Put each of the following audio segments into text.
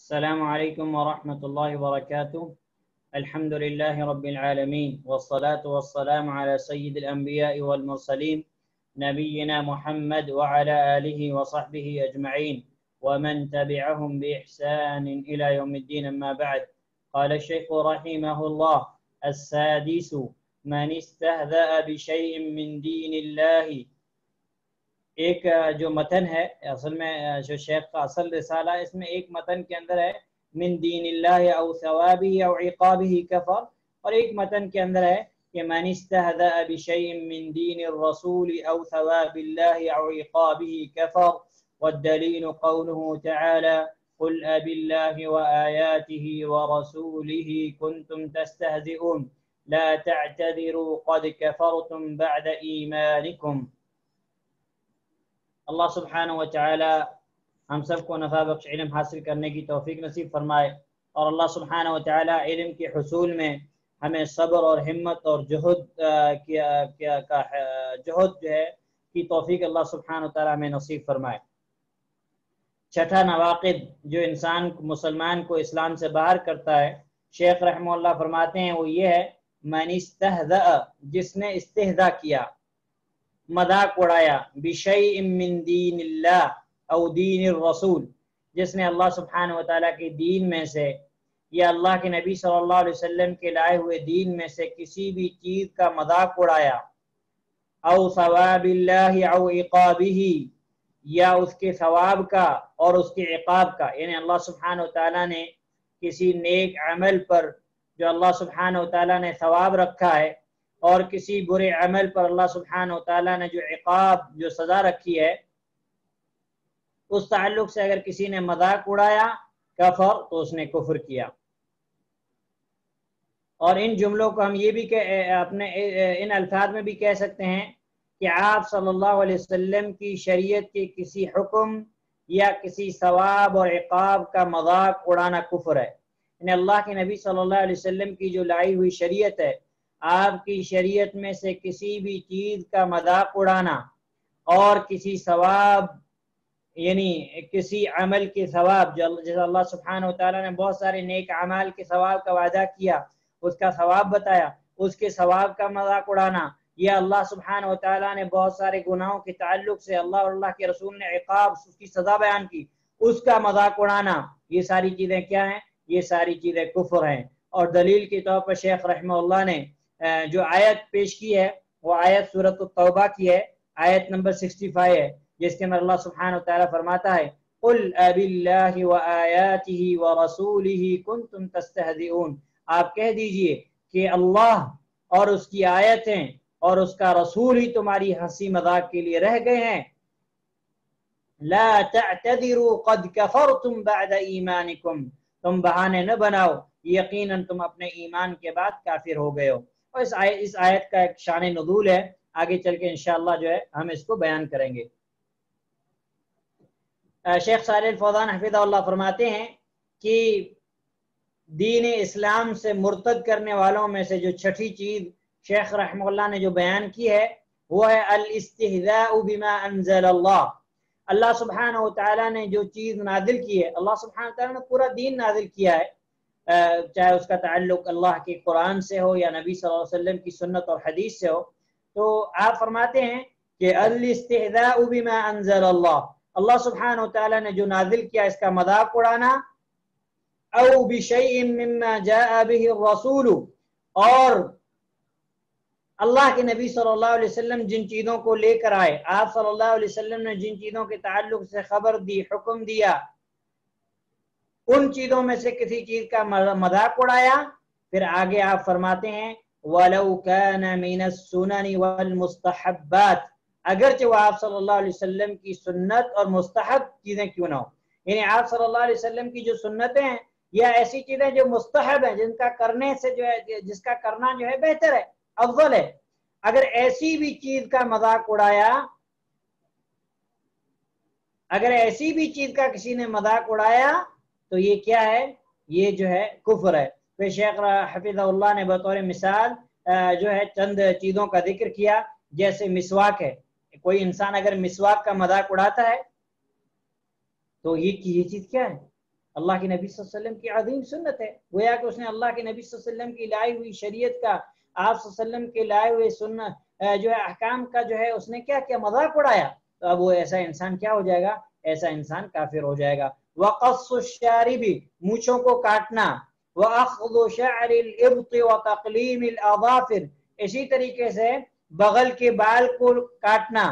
السلام عليكم ورحمة الله وبركاته. الحمد لله رب العالمين والصلاة والسلام على سيد الأنبياء والمرسلين نبينا محمد وعلى آله وصحبه أجمعين ومن تبعهم بإحسان إلى يوم الدين. أما بعد، قال الشيخ رحمه الله: السادس من استهزأ بشيء من دين الله. ایک جو متن ہے، اصل میں جو شیخ کا اصل رسالہ ہے، اس میں ایک متن کے اندر ہے من دین اللہ او ثوابہ او عقابہ کفر، اور ایک متن کے اندر ہے کہ من استہزأ بشیء من دین الرسول او ثواب اللہ او عقابہ کفر، والدلیل قوله تعالی قل أبالله وآياته ورسوله كنتم تستهزئون لا تعتذروا قد كفرتم بعد إيمانكم. اللہ سبحانہ و تعالی ہم سب کو نفع بخش علم حاصل کرنے کی توفیق نصیب فرمائے، اور اللہ سبحانہ و تعالی علم کے حصول میں ہمیں صبر اور ہمت اور جہد جو ہے کی توفیق اللہ سبحانہ و تعالی ہمیں نصیب فرمائے. چھٹا نواقض جو انسان مسلمان کو اسلام سے باہر کرتا ہے، شیخ رحمہ اللہ فرماتے ہیں، وہ یہ ہے من استہزأ، جس نے استہزاء کیا، مذاق اڑایا، بشیء من دین اللہ او دین الرسول، جس نے اللہ سبحانہ و تعالیٰ کے دین میں سے یا اللہ کے نبی صلی اللہ علیہ وسلم کے لائے ہوئے دین میں سے کسی بھی چیز کا مذاق اڑایا، او ثواب اللہ او عقابہ، یا اس کے ثواب کا اور اس کے عقاب کا، یعنی اللہ سبحانہ و تعالیٰ نے کسی نیک عمل پر جو اللہ سبحانہ و تعالیٰ نے ثواب رکھا ہے، اور کسی برے عمل پر اللہ سبحانہ و تعالیٰ نے جو عقاب جو سزا رکھی ہے، اس تعلق سے اگر کسی نے مذاق اڑایا کفر، تو اس نے کفر کیا. اور ان جملوں کو ہم یہ بھی اپنے ان الفاظ میں بھی کہہ سکتے ہیں کہ آپ صلی اللہ علیہ وسلم کی شریعت کے کسی حکم یا کسی ثواب اور عقاب کا مذاق اڑانا کفر ہے. یعنی اللہ کے نبی صلی اللہ علیہ وسلم کی جو لائی ہوئی شریعت ہے، آپ کی شریعت میں سے کسی بھی چیز کا مذاق اڑانا اور کسی ثواب، یعنی کسی عمل کے ثواب، جیسے اللہ سبحانہ و تعالیٰ نے بہت سارے نیک اعمال کے ثواب کا وعدہ کیا، اس کا ثواب بتایا، اس کے ثواب کا مذاق اڑانا، یا اللہ سبحانہ و تعالیٰ نے بہت سارے گناہوں کے تعلق سے اللہ اور اللہ کے رسول نے عقاب، اس کی سزا بیان کی، اس کا مذاق اڑانا، یہ ساری چیزیں کیا ہیں؟ یہ ساری چیزیں کفر ہیں. اور دلیل کے طور پر شیخ رحمہ اللہ نے جو آیت پیش کی ہے، وہ آیت سورۃ التوبہ کی ہے، آیت نمبر 65 ہے، جس کے اندر اللہ سبحانہ وتعالی فرماتا ہے قل أبالله وآياته ورسوله كنتم تستهزئون، آپ کہہ دیجئے کہ اللہ اور اس کی آیتیں اور اس کا رسول ہی تمہاری ہنسی مذاق کے لیے رہ گئے ہیں. لا تعتذروا قد كفرتم بعد ایمانکم، تم بہانے نہ بناؤ، یقیناً تم اپنے ایمان کے بعد کافر ہو گئے ہو. اور اس آیت کا ایک شان نزول ہے، آگے چل کے انشاءاللہ جو ہے ہم اس کو بیان کریں گے. شیخ صالح الفوزان حفظہ اللہ فرماتے ہیں کہ دین اسلام سے مرتد کرنے والوں میں سے جو چھٹی چیز شیخ رحمہ اللہ نے جو بیان کی ہے، وہ ہے الاستہزاء بما انزل اللہ. اللہ سبحانہ و تعالیٰ نے جو چیز نازل کی ہے، اللہ سبحانہ و تعالیٰ نے پورا دین نازل کیا ہے، چاہے اس کا تعلق اللہ کے قرآن سے ہو یا نبی صلی اللہ علیہ وسلم کی سنت اور حدیث سے ہو، تو آپ فرماتے ہیں کہ الاستہزاء بما انزل اللہ، اللہ سبحانہ و تعالیٰ نے جو نازل کیا اس کا مذاق اڑانا، او بشیء مما جاء به الرسول، اور اللہ کے نبی صلی اللہ علیہ وسلم جن چیزوں کو لے کر آئے، آپ صلی اللہ علیہ وسلم نے جن چیزوں کے تعلق سے خبر دی، حکم دیا، ان چیزوں میں سے کسی چیز کا مذاق اڑایا. پھر آگے آپ فرماتے ہیں وَلَوْ كَانَ مِنَ السُّنَنِ وَالْمُسْتَحَبَّاتِ، اگرچہ وہ آپ صلی اللہ علیہ وسلم کی سنت اور مستحب چیزیں کیوں نہ ہو. یعنی آپ صلی اللہ علیہ وسلم کی جو سنتیں ہیں یا ایسی چیزیں جو مستحب ہیں، جن کا کرنے سے جو ہے، جس کا کرنا جو ہے بہتر ہے، افضل ہے، اگر ایسی بھی چیز کا مذاق اڑایا، اگر ایسی بھی چیز کا کسی نے مذاق اڑایا تو یہ کیا ہے؟ یہ جو ہے کفر ہے. پھر شیخ حفظہ اللہ نے بطور مثال جو ہے چند چیزوں کا ذکر کیا، جیسے مسواک ہے. کوئی انسان اگر مسواک کا مذاق اڑاتا ہے تو یہ چیز کیا ہے؟ اللہ کے نبی صلی اللہ علیہ وسلم کی عظیم سنت ہے، گویا کہ اس نے اللہ کے نبی صلی اللہ علیہ وسلم کی لائی ہوئی شریعت کا، آپ صلی اللہ علیہ وسلم کے لائے ہوئے سنت جو ہے احکام کا جو ہے اس نے کیا کیا، مذاق اڑایا، تو اب وہ ایسا انسان کیا ہو جائے گا، ایسا انسان کافر ہو جائے گا۔ وقص الشارب، مونچھوں کو کاٹنا، واخذ شعر الابط وتقلیم الاظافر، اسی طریقے سے بغل کے بال کو کاٹنا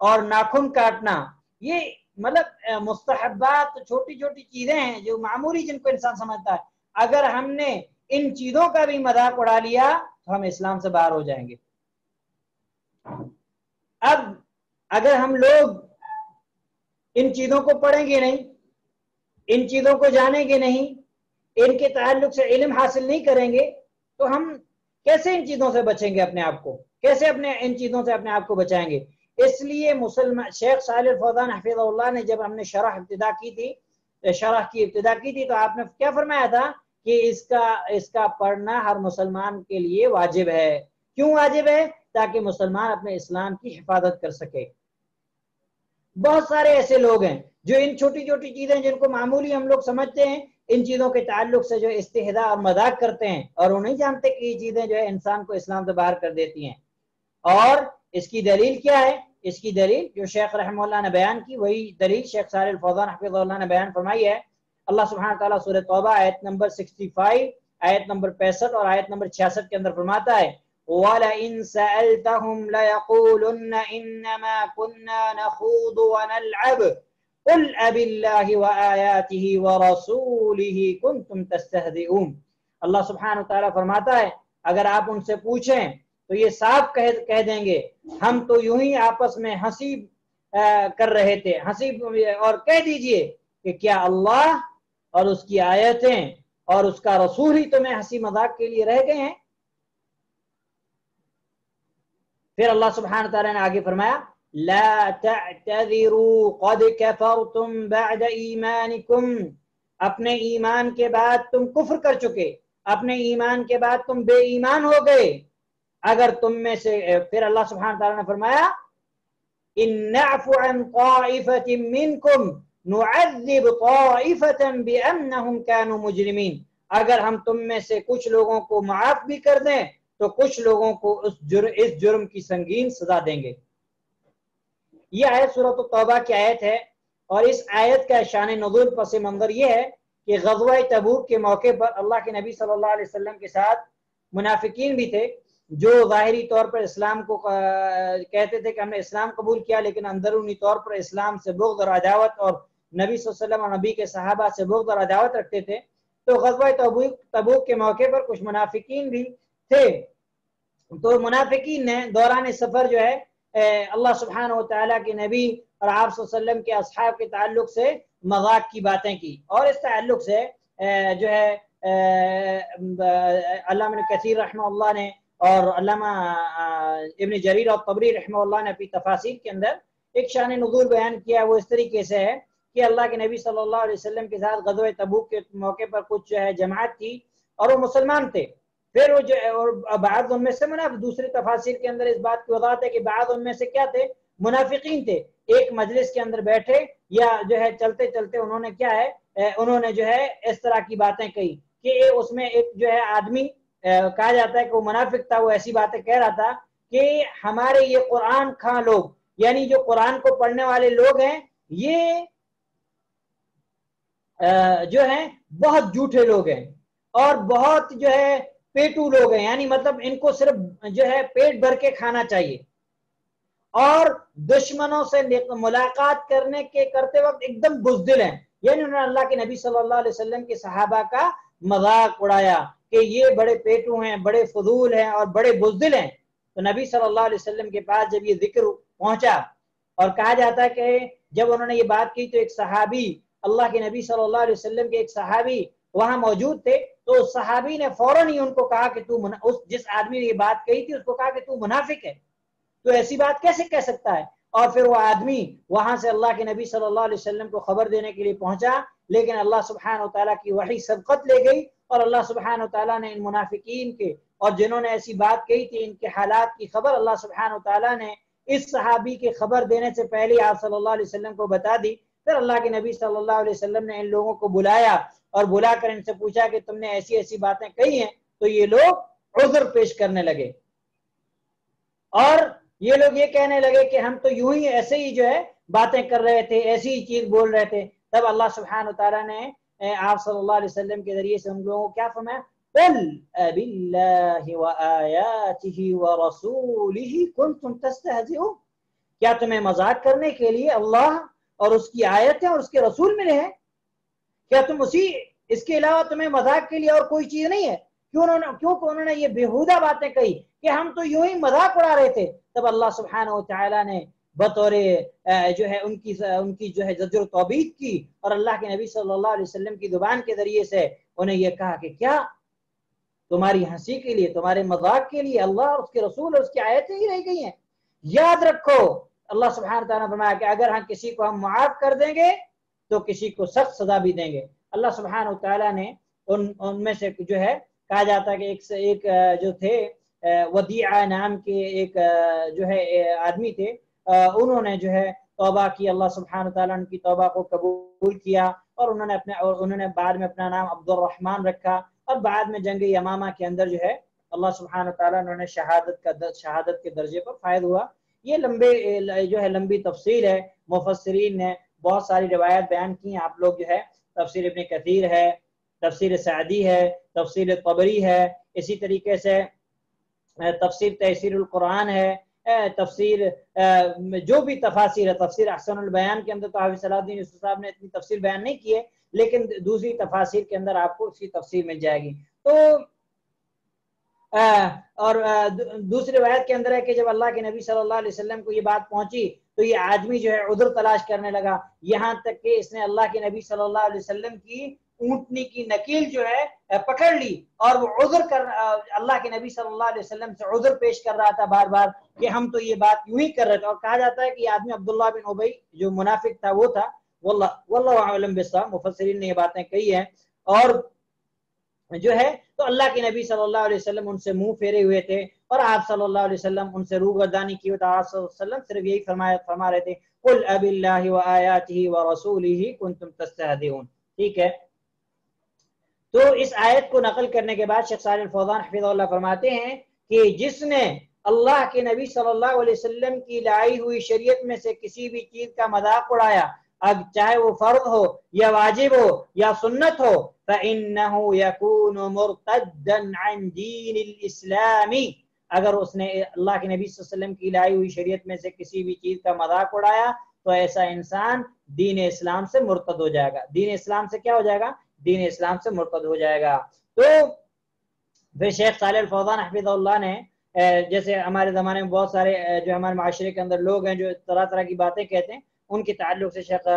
اور ناخن کاٹنا، یہ مطلب مستحبات چھوٹی چھوٹی چیزیں ہیں جو معمولی، جن کو انسان سمجھتا ہے، اگر ہم نے ان چیزوں کا بھی مذاق اڑا لیا تو ہم اسلام سے باہر ہو جائیں گے۔ اب اگر ہم لوگ ان چیزوں کو پڑھیں گے نہیں، ان چیزوں کو جانیں گے نہیں، ان کے تعلق سے علم حاصل نہیں کریں گے، تو ہم کیسے ان چیزوں سے بچیں گے اپنے آپ کو، کیسے ان چیزوں سے اپنے آپ کو بچائیں گے؟ اس لیے مسلمان شیخ صالح الفوزان حفظہ اللہ نے جب ہم نے شرح کی ابتدا کی تھی تو آپ نے کیا فرمایا تھا کہ اس کا پڑھنا ہر مسلمان کے لیے واجب ہے۔ کیوں واجب ہے؟ تاکہ مسلمان اپنے اسلام کی حفاظت کر سکے۔ بہت سارے ایسے لوگ ہیں جو ان چھوٹی چھوٹی چیزیں جن کو معمولی ہم لوگ سمجھتے ہیں، ان چیزوں کے تعلق سے جو استہزاء اور مذاق کرتے ہیں، اور وہ نہیں جانتے کہ یہ چیزیں جو ہے انسان کو اسلام سے باہر کر دیتی ہیں۔ اور اس کی دلیل کیا ہے؟ اس کی دلیل جو شیخ رحمہ اللہ نے بیان کی، وہی دلیل شیخ صالح الفوزان حفظہ اللہ نے بیان فرمائی ہے۔ اللہ سبحانہ تعالیٰ سورہ توبہ آیت نمبر 65، آیت نمبر 65 اور آیت نمبر 66 کے اندر فرماتا ہے وَلَئِن سَأَلْتَهُمْ لَيَقُولُنَّ إِنَّمَا كُنَّا نَخُوضُ وَنَلْعَبُ قُلْ أَبِاللَّهِ وَآيَاتِهِ وَرَسُولِهِ كُنْتُمْ تَسْتَهْزِئُونَ۔ اللہ سبحانہ تعالیٰ فرماتا ہے اگر آپ ان سے پوچھیں تو یہ صاف کہہ دیں گے ہم تو یوں ہی آپس میں ہنسی کر رہے تھے، ہنسی، اور کہہ دیجئے کہ کیا اللہ اور اس کی آیتیں اور اس کا رسول ہی تمہیں ہنسی مذاق کے لیے رہ گئے ہیں؟ پھر اللہ سبحانہ تعالیٰ نے آگے فرمایا لا تعتذروا قد كفرتم بعد ایمانکم، اپنے ایمان کے بعد تم کفر کر چکے، اپنے ایمان کے بعد تم بے ایمان ہو گئے اگر تم میں سے۔ پھر اللہ سبحانہ تعالیٰ نے فرمایا ان نعفو عن طائفة منکم نعذب طائفة بأنهم كانوا مجرمین، اگر ہم تم میں سے کچھ لوگوں کو معاف بھی کر دیں تو کچھ لوگوں کو اس جرم کی سنگین سزا دیں گے۔ یہ آیت سورۃ التوبہ کی آیت ہے، اور اس آیت کا شان نزول پس منظر یہ ہے کہ غزوہ تبوک کے موقع پر اللہ کے نبی صلی اللہ علیہ وسلم کے ساتھ منافقین بھی تھے جو ظاہری طور پر اسلام کو کہتے تھے کہ ہم نے اسلام قبول کیا، لیکن اندرونی طور پر اسلام سے بغض اور عداوت، اور نبی صلی اللہ علیہ وسلم اور نبی کے صحابہ سے بغض اور عداوت رکھتے تھے۔ تو غزوہ تبوک کے موقع پر کچھ منافقین بھی تھے، تو منافقین نے دوران سفر جو ہے اللہ سبحانہ وتعالیٰ کے نبی اور آپ صلی اللہ علیہ وسلم کے اصحاب کے تعلق سے مذاق کی باتیں کی، اور اس تعلق سے جو ہے علامہ کثیر رحمہ اللہ نے اور علامہ ابن جریر اور طبری رحمہ اللہ نے اپنی تفاسیر کے اندر ایک شان نزول بیان کیا، وہ اس طریقے سے ہے کہ اللہ کے نبی صلی اللہ علیہ وسلم کے ساتھ غزوہ تبوک کے موقع پر کچھ جو ہے جماعت تھی اور وہ مسلمان تھے، پھر وہ جو اور بعض ان میں سے دوسری تفاسیر کے اندر اس بات کی وضاحت ہے کہ بعض ان میں سے کیا تھے، منافقین تھے، ایک مجلس کے اندر بیٹھے یا جو ہے چلتے چلتے انہوں نے کیا ہے انہوں نے جو ہے اس طرح کی باتیں کہی کہ اس میں ایک جو ہے آدمی کہا جاتا ہے کہ وہ منافق تھا، وہ ایسی باتیں کہہ رہا تھا کہ ہمارے یہ قرآن خواں لوگ، یعنی جو قرآن کو پڑھنے والے لوگ ہیں، یہ جو ہیں بہت جھوٹے لوگ ہیں اور بہت جو ہے پیٹو لوگ ہیں، یعنی مطلب ان کو صرف جو ہے پیٹ بھر کے کھانا چاہیے، اور دشمنوں سے ملاقات کرتے وقت ایک دم بزدل ہیں، یعنی انہوں نے اللہ کے نبی صلی اللہ علیہ وسلم کے صحابہ کا مذاق اڑایا کہ یہ بڑے پیٹو ہیں، بڑے فضول ہیں اور بڑے بزدل ہیں۔ تو نبی صلی اللہ علیہ وسلم کے پاس جب یہ ذکر پہنچا، اور کہا جاتا ہے کہ جب انہوں نے یہ بات کی تو ایک صحابی، اللہ کے نبی صلی اللہ علیہ وسلم کے ایک صحابی وہاں موجود تھے، تو اس صحابی نے فوراً ہی ان کو کہا کہ جس آدمی نے یہ بات کہی تھی اس کو کہا کہ تو منافق ہے، تو ایسی بات کیسے کہہ سکتا ہے؟ اور پھر وہ آدمی وہاں سے اللہ کے نبی صلی اللہ علیہ وسلم کو خبر دینے کے لیے پہنچا، لیکن اللہ سبحانہ وتعالیٰ کی وحی سبقت لے گئی، اور اللہ سبحانہ وتعالیٰ نے ان منافقین کے اور جنہوں نے ایسی بات کہی تھی ان کے حالات کی خبر اللہ سبحانہ وتعالیٰ نے اس صحابی کے خبر دینے سے پہلے آپ صلی اللہ علیہ وسلم کو بتا دی۔ پھر اللہ کے نبی صلی اللہ علیہ وسلم نے ان لوگوں کو بلایا اور بلا کر ان سے پوچھا کہ تم نے ایسی ایسی باتیں کہی ہیں، تو یہ لوگ عذر پیش کرنے لگے اور یہ لوگ یہ کہنے لگے کہ ہم تو یوں ہی ایسے ہی جو ہے باتیں کر رہے تھے، ایسی ہی چیز بول رہے تھے۔ تب اللہ سبحانہ وتعالیٰ نے آپ صلی اللہ علیہ وسلم کے ذریعے سے ہم لوگوں کو کیا فرمایا؟ قل اباللہ وآیاتہ ورسولہ کنتم تستہزئون، کیا تمہیں مذاق کرنے کے لیے اللہ اور اس کی آیتیں اور اس کے رسول ملے ہیں؟ کیا تم اس کے علاوہ تمہیں مذاق کے لیے اور کوئی چیز نہیں ہے؟ کیونکہ انہوں نے یہ بےہودہ باتیں کہی کہ ہم تو یوں ہی مذاق اڑا رہے تھے۔ تب اللہ سبحانہ وتعالیٰ نے بطور جو ہے ان کی جو ہے زجر و توبیخ کی، اور اللہ کے نبی صلی اللہ علیہ وسلم کی زبان کے ذریعے سے انہیں یہ کہا کہ کیا تمہاری ہنسی کے لیے، تمہارے مذاق کے لیے اللہ اور اس کے رسول اور اس کی آیتیں ہی رہ گئی ہیں؟ یاد رکھو اللہ سبحانہ وتعالیٰ نے فرمایا کہ اگر ہم کسی کو ہم معاف کر دیں گے تو کسی کو سخت سزا بھی دیں گے۔ اللہ سبحانہ وتعالیٰ نے ان میں سے جو ہے کہا جاتا ہے کہ ایک جو تھے ودیعہ نام کے ایک جو ہے آدمی تھے، انہوں نے جو ہے توبہ کی، اللہ سبحانہ وتعالیٰ ان کی توبہ کو قبول کیا، اور انہوں نے بعد میں اپنا نام عبد الرحمن رکھا، اور بعد میں جنگ یمامہ کے اندر جو ہے اللہ سبحانہ وتعالیٰ انہوں نے شہادت کے درجے پر فائز ہوا۔ یہ لمبی تفصیل ہے، مفسرین نے بہت ساری روایت بیان کی ہیں، آپ لوگ جو ہے تفسیر ابن کثیر ہے، تفسیر سعدی ہے، تفسیر طبری ہے، اسی طریقے سے تفسیر تیسیر القرآن ہے، تفسیر جو بھی تفاسیر ہے، تفسیر احسن البیان کے اندر تو حافظ صلاح الدین یوسف صاحب نے اتنی تفسیر بیان نہیں کی ہے، لیکن دوسری تفاسیر کے اندر آپ کو اس کی تفسیر مل جائے گی۔ تو اور دوسری روایت کے اندر ہے کہ جب اللہ کے نبی صلی اللہ علیہ وسلم کو یہ بات پہنچی تو یہ آدمی جو ہے عذر تلاش کرنے لگا، یہاں تک کہ اس نے اللہ کے نبی صلی اللہ علیہ وسلم کی اونٹنی کی نکیل جو ہے پکڑ لی، اور وہ اللہ کے نبی صلی اللہ علیہ وسلم سے عذر پیش کر رہا تھا بار بار کہ ہم تو یہ بات یوں ہی کر رہے تھے۔ اور کہا جاتا ہے کہ یہ آدمی عبداللہ بن ابی جو منافق تھا وہ تھا، واللہ اعلم بالصواب، مفسرین نے یہ باتیں کہی ہیں۔ اور جو ہے تو اللہ کے نبی صلی اللہ علیہ وسلم ان سے منہ پھیرے ہوئے تھے، اور آپ صلی اللہ علیہ وسلم ان سے روگردانی کی، تو آپ صلی اللہ علیہ وسلم صرف یہی فرما رہے تھے قل اباللہ وآیاتہ ورسولہ کنتم تستہزئون۔ ٹھیک ہے، تو اس آیت کو نقل کرنے کے بعد شیخ صالح الفوزان حفظہ اللہ فرماتے ہیں کہ جس نے اللہ کے نبی صلی اللہ علیہ وسلم کی لائی ہوئی شریعت میں سے کسی بھی چیز کا مذاق اڑایا، اب چاہے وہ فرض ہو یا واجب ہو یا سنت ہو، فَإِنَّهُ يَكُونُ مُرْتَدًّا عَنْ دِينِ الْإِسْلَامِ، اگر اس نے اللہ کے نبی صلی اللہ علیہ وسلم کی لائی ہوئی شریعت میں سے کسی بھی چیز کا مذاق اڑایا تو ایسا انسان دین اسلام سے مرتد ہو جائے گا۔ دین اسلام سے کیا ہو جائے گا؟ دین اسلام سے مرتد ہو جائے گا۔ تو پھر شیخ صالح الفوزان حفظہ اللہ نے جیسے ہمارے زمانے میں بہت سارے جو ہمارے معاشرے کے اندر لوگ ہیں جو طرح طرح کی باتیں کہتے ہیں، ان کے تعلق سے شیخ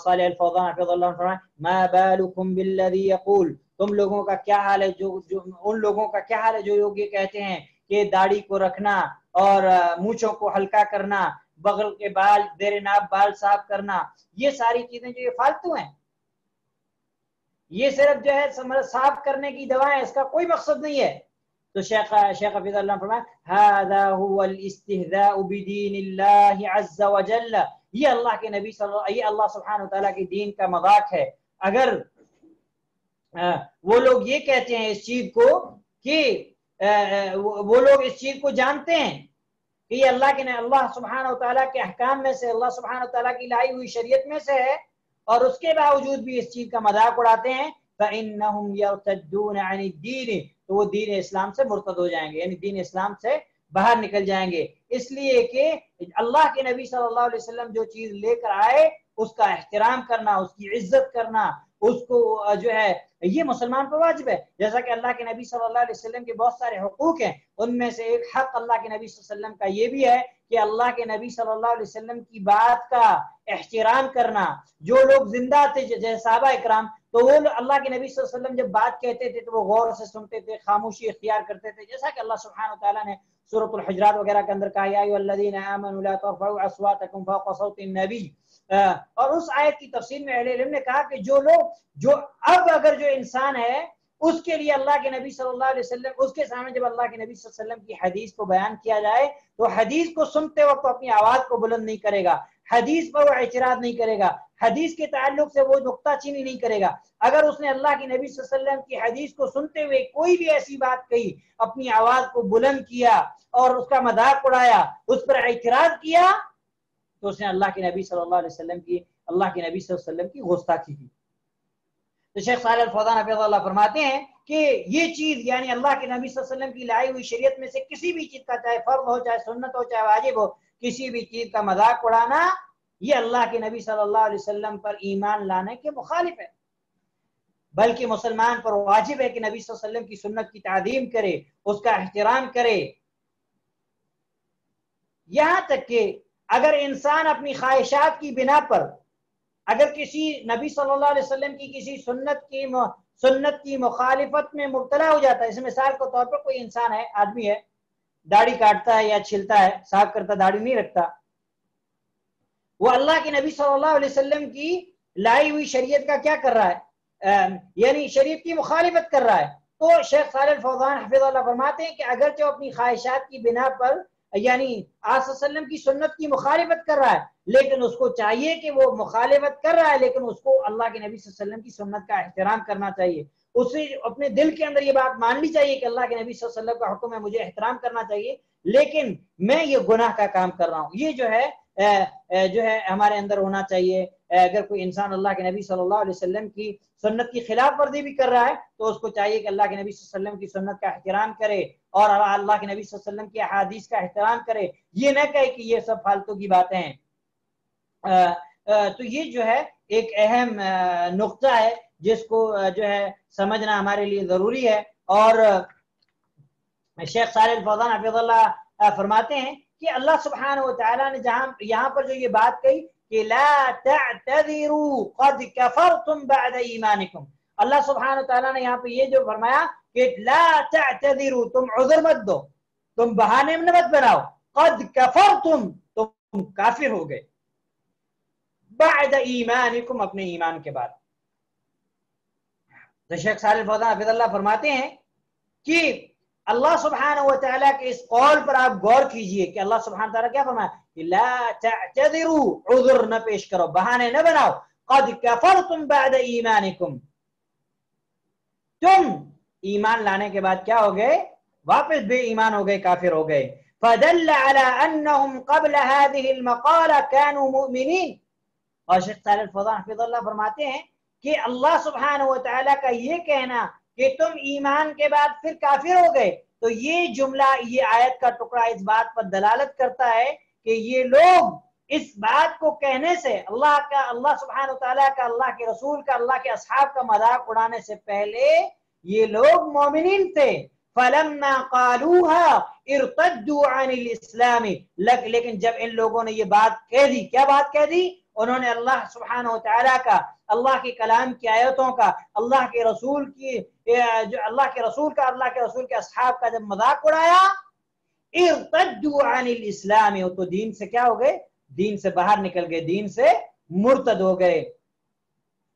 صالح الفوزان حفظہ اللہ نے فرمایا ما بالکم بالذی یقول، تم لوگوں کا کیا حال ہے ان لوگوں کا کیا حال ہے جو لوگ یہ کہتے ہیں کہ داڑھی کو رکھنا اور مونچھوں کو ہلکا کرنا، بغل کے بال زیر ناب بال صاف کرنا، یہ ساری چیزیں جو یہ فالتو ہیں، یہ صرف جو ہے صاف کرنے کی دوائیں، اس کا کوئی مقصد نہیں ہے۔ تو شیخ حفظ اللہ نے فرمایا هذا هو الاستهزاء بدین اللہ عز وجل، یہ اللہ کے نبی یہ اللہ سبحانہ وتعالیٰ کی دین کا مذاق ہے۔ اگر وہ لوگ یہ کہتے ہیں اس چیز کو کہ وہ لوگ اس چیز کو جانتے ہیں کہ یہ اللہ سبحانہ وتعالیٰ کے احکام میں سے، اللہ سبحانہ وتعالیٰ کی لائی ہوئی شریعت میں سے ہے، اور اس کے باوجود بھی اس چیز کا مذاق اڑاتے ہیں، فَإِنَّهُمْ يَرْتَدُّونَ عَنِ الدِّينِ، تو وہ دین اسلام سے مرتد ہو جائیں گے، یعنی دین اسلام سے باہر نکل جائیں گے، اس لیے کہ اللہ کے نبی صلی اللہ علیہ وسلم جو چیز لے کر آئے اس کا احترام کرنا، اس کی عزت کرنا، اس کو جو ہے یہ مسلمان پر واجب ہے۔ جیسا کہ اللہ کے نبی صلی اللہ علیہ وسلم کے بہت سارے حقوق ہیں، ان میں سے ایک حق اللہ کے نبی صلی اللہ علیہ وسلم کا یہ بھی ہے کہ اللہ کے نبی صلی اللہ علیہ وسلم کی بات کا احترام کرنا۔ جو لوگ زندہ تھے جیسے صحابہ اکرام، تو وہ اللہ کے نبی صلی اللہ علیہ وسلم جب بات کہتے تھے تو وہ غور سے سنتے تھے، خاموشی اختیار کرتے تھے، جیسا کہ اللہ سبحانہ وتعالیٰ نے سورۃ الحجرات وغیرہ کے اندر کہا یا ایھا الذین آمنوا لا ترفعوا اصواتکم فوق صوت النبی، اور اس آیت کی تفسیر میں اہل علم نے کہا کہ جو اگر جو انسان ہے اس کے لیے اللہ کے نبی صلی اللہ علیہ وسلم، اس کے سامنے جب اللہ کے نبی صلی اللہ علیہ وسلم کی حدیث کو بیان کیا جائے تو حدیث کو سنتے وقت اپنی آواز کو بلند نہیں کرے گا، حدیث پر وہ اعتراض نہیں کرے گا، حدیث کے تعلق سے وہ نکتہ چینی نہیں کرے گا۔ اگر اس نے اللہ کے نبی صلی اللہ علیہ وسلم کی حدیث کو سنتے ہوئے کوئی بھی ایسی بات کہی، اپنی آواز کو بلند کیا اور اس کا مذاق اڑایا، اس پر اعتراض کیا، تو اس نے اللہ کے نبی صلی اللہ علیہ وسلم کی گستاخی کی۔ تو شیخ صالح الفوزان حفظہ اللہ فرماتے ہیں کہ یہ چیز یعنی اللہ کے نبی صلی اللہ علیہ وسلم کی لائی ہوئی شریعت میں سے کسی بھی چیز کا، چاہے فرض ہو، چاہے سنت ہو، چاہے واجب ہو، کسی بھی چیز کا مذاق اڑانا یہ اللہ کے نبی صلی اللہ علیہ وسلم پر ایمان لانے کے مخالف ہے۔ بلکہ مسلمان پر واجب ہے کہ نبی صلی اللہ علیہ وسلم کی سنت کی تعظیم کرے، اس کا احترام کرے۔ یہاں تک کہ اگر انسان اپنی خواہشات کی بنا پر اگر کسی نبی صلی اللہ علیہ وسلم کی کسی سنت کی مخالفت میں مبتلا ہو جاتا ہے، اس مثال کے طور پر کوئی انسان ہے، آدمی ہے، داڑھی کاٹتا ہے یا چھلتا ہے، صاف کرتا، داڑھی نہیں رکھتا، وہ اللہ کے نبی صلی اللہ علیہ وسلم کی لائی ہوئی شریعت کا کیا کر رہا ہے، یعنی شریعت کی مخالفت کر رہا ہے۔ تو شیخ صالح الفوزان حفظہ اللہ فرماتے ہیں کہ اگرچہ اپنی خواہشات کی بنا پر یعنی آپ صلی اللہ علیہ وسلم کی سنت کی مخالفت کر رہا ہے، لیکن اس کو چاہیے کہ وہ مخالفت کر رہا ہے لیکن اس کو اللہ کے نبی صلی اللہ علیہ وسلم کی سنت کا احترام کرنا چاہیے، اسے اپنے دل کے اندر یہ بات مان لی چاہیے کہ اللہ کے نبی صلی اللہ علیہ وسلم کا حکم ہے، مجھے احترام کرنا چاہیے، لیکن میں یہ گناہ کا کام کر رہا ہوں۔ یہ جو ہے ہمارے اندر ہونا چاہیے۔ اگر کوئی انسان اللہ کے نبی صلی اللہ علیہ وسلم کی سنت کی خلاف ورزی بھی کر رہا ہے تو اس کو چاہیے کہ اللہ کے نبی صلی اللہ علیہ وسلم کی سنت کا احترام کرے اور اللہ کے نبی صلی اللہ علیہ وسلم کی احادیث کا احترام کرے، یہ نہ کہے کہ یہ سب فالتو کی باتیں ہیں۔ تو یہ جو ہے ایک اہم نقطہ ہے جس کو جو ہے سمجھنا ہمارے لیے ضروری ہے۔ اور شیخ صالح الفوزان حفظہ اللہ فرماتے ہیں کہ اللہ سبحانہ و تعالیٰ نے یہاں پر جو یہ بات کہی کہ لا تعتذروا قد کفرتم بعد ایمانکم، اللہ سبحانہ و تعالیٰ نے یہاں پہ یہ جو فرمایا کہ لا تعتذروا، تم عذر مت دو، تم بہانے مت بناؤ، قد کفرتم، تم کافر ہو گئے، بعد ایمانکم، اپنے ایمان کے بعد۔ تو شیخ صالح الفوزان حفظہ اللہ فرماتے ہیں کہ اللہ سبحانہ و تعالیٰ کے اس قول پر آپ غور کیجئے کہ اللہ سبحانہ و تعالیٰ کیا فرمایا کہ لا تعتذروا، عذر نہ پیش کرو، بہانے نہ بناؤ، قد کفرتم بعد ایمانکم، تم ایمان لانے کے بعد کیا ہو گئے، واپس بے ایمان ہو گئے، کافر ہو گئے۔ فدل على انہم قبل هذه المقالہ كانوا مؤمنین۔ اور شیخ صالح الفوزان حفظہ اللہ فرماتے ہیں کہ اللہ سبحانہ و تعالیٰ کا یہ کہنا کہ تم ایمان کے بعد پھر کافر ہو گئے، تو یہ جملہ، یہ آیت کا ٹکڑا اس بات پر دلالت کرتا ہے کہ یہ لوگ اس بات کو کہنے سے اللہ سبحانہ و تعالیٰ کا، اللہ کے رسول کا، اللہ کے اصحاب کا مذاق اڑانے سے پہلے یہ لوگ مومنین تھے۔ فلما قالوها ارتدوا عن الاسلام، لیکن جب ان لوگوں نے یہ بات کہہ دی، کیا بات کہہ دی، انہوں نے اللہ سبحانہ و تعالیٰ کا، اللہ کے کلام کی آیتوں کا، اللہ کے رسول کے اصحاب کا جب مذاق اڑایا، ارتدوا عن الاسلام، تو دین سے کیا ہو گئے، دین سے باہر نکل گئے، دین سے مرتد ہو گئے۔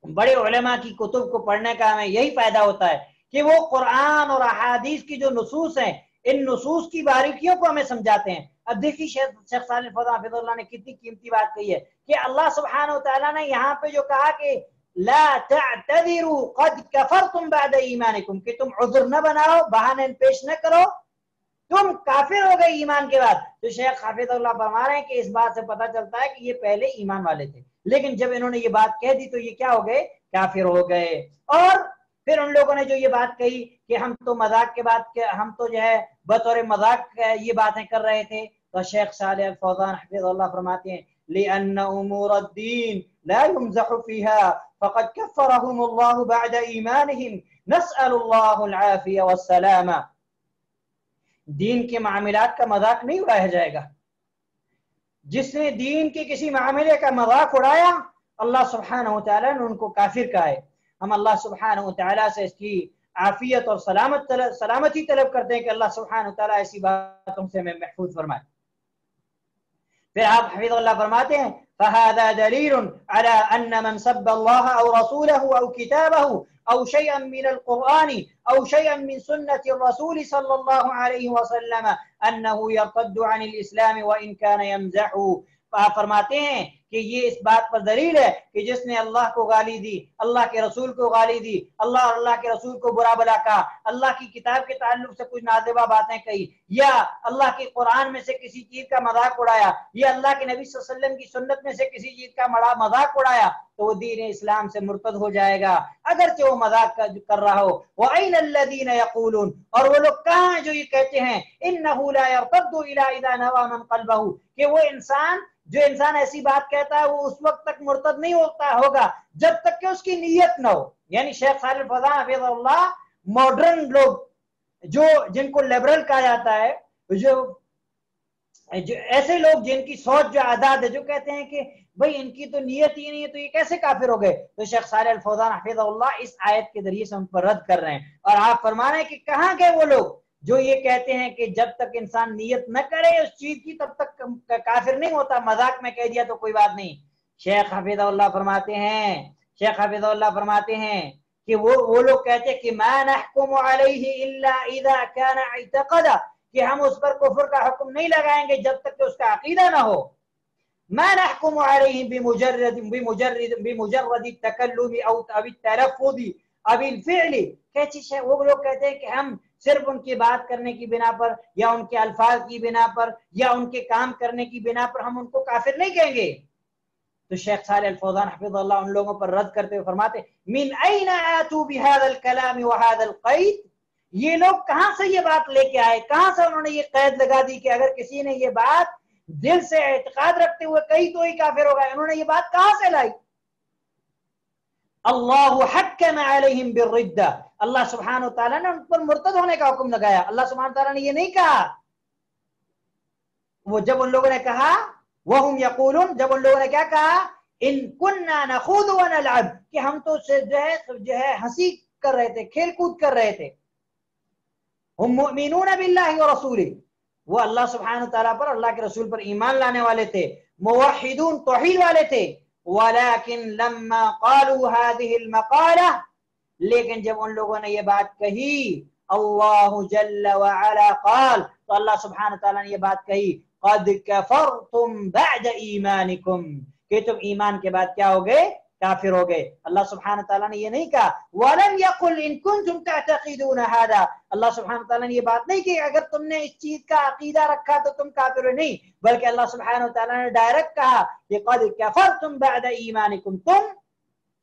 بڑے علماء کی کتب کو پڑھنے کا ہمیں یہی فائدہ ہوتا ہے کہ وہ قرآن اور احادیث کی جو نصوص ہیں، ان نصوص کی باریکیوں کو ہمیں سمجھاتے ہیں۔ اب دیکھیے شیخ صالح الفوزان حفظہ اللہ نے کتنی قیمتی بات کہی ہے کہ اللہ سبحانہ و تعالیٰ نے یہاں پہ جو کہا کہ لا تعتذروا قد کفرتم بعد ایمانکم، کہ تم عذر نہ بناؤ، بہانے پیش نہ کرو، تم کافر ہو گئے ایمان کے بعد۔ تو شیخ حافظ اللہ فرما رہے ہیں کہ اس بات سے پتہ چلتا ہے کہ یہ پہلے ایمان والے تھے، لیکن جب انہوں نے یہ بات کہہ دی تو یہ کیا ہو گئے، کافر ہو گئے۔ اور پھر ان لوگوں نے جو یہ بات کہی کہ ہم تو مذاق کے بعد، ہم تو جو ہے بطور مذاق یہ باتیں کر رہے تھے، تو شیخ صالح الفوزان حفظہ اللہ فرماتے ہیں لأن امور الدین لا يمزح فيها فقد كفرهم الله بعد ایمانهم نسأل الله العافیہ والسلامہ۔ دین کے معاملات کا مذاق نہیں اڑایا جائے گا۔ جس نے دین کے کسی معاملے کا مذاق اڑایا، اللہ سبحانہ و تعالیٰ نے ان کو کافر کہا ہے۔ ہم اللہ سبحانہ و تعالیٰ سے اس کی عافیت اور سلامتی طلب کرتے ہیں کہ اللہ سبحانہ و تعالیٰ ایسی باتوں سے ہمیں محفوظ فرمائے۔ پھر آپ حفظ اللہ فرماتے ہیں فَهَذَا دَلِيلٌ عَلَىٰ أَنَّ مَنْ سَبَّ اللَّهَ أَوْ رَسُولَهُ أَوْ كِتَابَهُ أَوْ شَيْئًا مِنَ الْقُرْآنِ أَوْ شَيْئًا مِنْ سُنَّةِ الرَّسُولِ صَلَّى اللَّهُ عَلَيْهِ وَسَلَّمَ أَنَّهُ يَرْتَدُّ عَنِ الْإِسْلَامِ وَإِنْ كَانَ يَمْزَحُ۔ آپ فرماتے ہیں کہ یہ اس بات پر دلیل ہے کہ جس نے اللہ کو گالی دی، اللہ کے رسول کو گالی دی، اللہ اور اللہ کے رسول کو برا بلا کہا، اللہ کی کتاب کے تعلق سے کچھ نازیبہ باتیں کہی، یا اللہ کے قرآن میں سے کسی چیز کا مذاق اڑایا، یا اللہ کے نبی صلی اللہ علیہ وسلم کی سنت میں سے کسی چیز کا مذاق اڑایا، تو وہ دین اسلام سے مرتد ہو جائے گا، اگرچہ وہ مذاق کر رہا ہو۔ وَأَيْنَ الَّذِينَ يَقُولُونَ، اور وہ لوگ کہاں ہیں جو یہ کہتے ہیں إِنَّهُ لَا يَرْتَدُّ إِلَىٰ إِذَا نَوَىٰ مَنْ قَلْبَهُ، کہ وہ جو انسان ایسی بات کہتا ہے وہ اس وقت تک مرتد نہیں ہوگا جب تک کہ اس کی نیت نہ ہو۔ یعنی شیخ صالح الفوزان حفظہ اللہ ماڈرن لوگ جن کو لیبرل کہا جاتا ہے، جو ایسے لوگ جن کی سوچ جو آزاد ہے، جو کہتے ہیں کہ بھئی ان کی تو نیت ہی نہیں ہے تو یہ کیسے کافر ہو گئے، تو شیخ صالح الفوزان حفظہ اللہ اس آیت کے ذریعے سے ان پر رد کر رہے ہیں، اور آپ فرما رہے ہیں کہ کہاں گئے وہ لوگ جو یہ کہتے ہیں کہ جب تک انسان نیت نہ کرے اس چیز کی تب تک کافر نہیں ہوتا، مذاق میں کہہ دیا تو کوئی بات نہیں۔ شیخ حفظہ اللہ فرماتے ہیں کہ وہ لوگ کہتے ہیں کہ ما نحکم علیہ الا اذا کان اعتقد، کہ ہم اس پر کفر کا حکم نہیں لگائیں گے جب تک کہ اس کا عقیدہ نہ ہو۔ ما نحکم علیہ بمجرد التکلم او التلفظ او الفعل، وہ لوگ کہتے ہیں کہ ہم صرف ان کی بات کرنے کی بنا پر یا ان کے الفاظ کی بنا پر یا ان کے کام کرنے کی بنا پر ہم ان کو کافر نہیں کہیں گے۔ تو شیخ صالح الفوزان حفظ اللہ ان لوگوں پر رد کرتے ہوئے فرماتے من این آتوا بهذا الكلام وهذا القید، یہ لوگ کہاں سے یہ بات لے کے آئے، کہاں سے انہوں نے یہ قید لگا دی کہ اگر کسی نے یہ بات دل سے اعتقاد رکھتے ہوئے کہی تو ہی کافر ہوگا، انہوں نے یہ بات کہاں سے لائی؟ اللہ حکم علیہم بالردہ، اللہ سبحانہ وتعالیٰ نے ان پر مرتد ہونے کا حکم لگایا، اللہ سبحانہ وتعالیٰ نے یہ نہیں کہا۔ وہ جب ان لوگوں نے کہا وَهُمْ يَقُولُونَ، جب ان لوگوں نے کیا کہا ان كُنَّا نَخُوضُ وَنَلْعَبُ، کہ ہم تو جو ہے ہنسی کر رہے تھے، کھیل کود کر رہے تھے۔ ہم مؤمنون باللہ ورسولہ، وہ اللہ سبحانہ وتعالیٰ پر، اللہ کے رسول پر ایمان لانے والے تھے، موحدون توحید والے تھے، وَلَكِنْ لَمَّا قَالُوا هَذِهِ الْمَقَالَةِ، لیکن جب ان لوگوں نے یہ بات کہی اللہ جل وعلا قال، تو اللہ سبحانہ وتعالیٰ نے یہ بات کہی قَدْ كَفَرْتُمْ بَعْدَ إِيمَانِكُمْ، کہ تم ایمان کے بعد کیا ہو گئے؟ کافر ہو گئے۔ اللہ سبحانہ وتعالیٰ نے یہ نہیں کہا وَلَمْ يَقُلْ إِن كُنْتُمْ تَعْتَقِدُونَ هَذَا، اللہ سبحانہ وتعالیٰ نے یہ بات نہیں کہ اگر تم نے اس چیز کا عقیدہ رکھا تو تم کافر ہو، نہیں، بلکہ اللہ سبحانہ وتعالیٰ نے ڈائریکٹ کہا کہ قَدْ كَفَرْتُمْ بَعْدَ إِيمَانِكُمْ، تم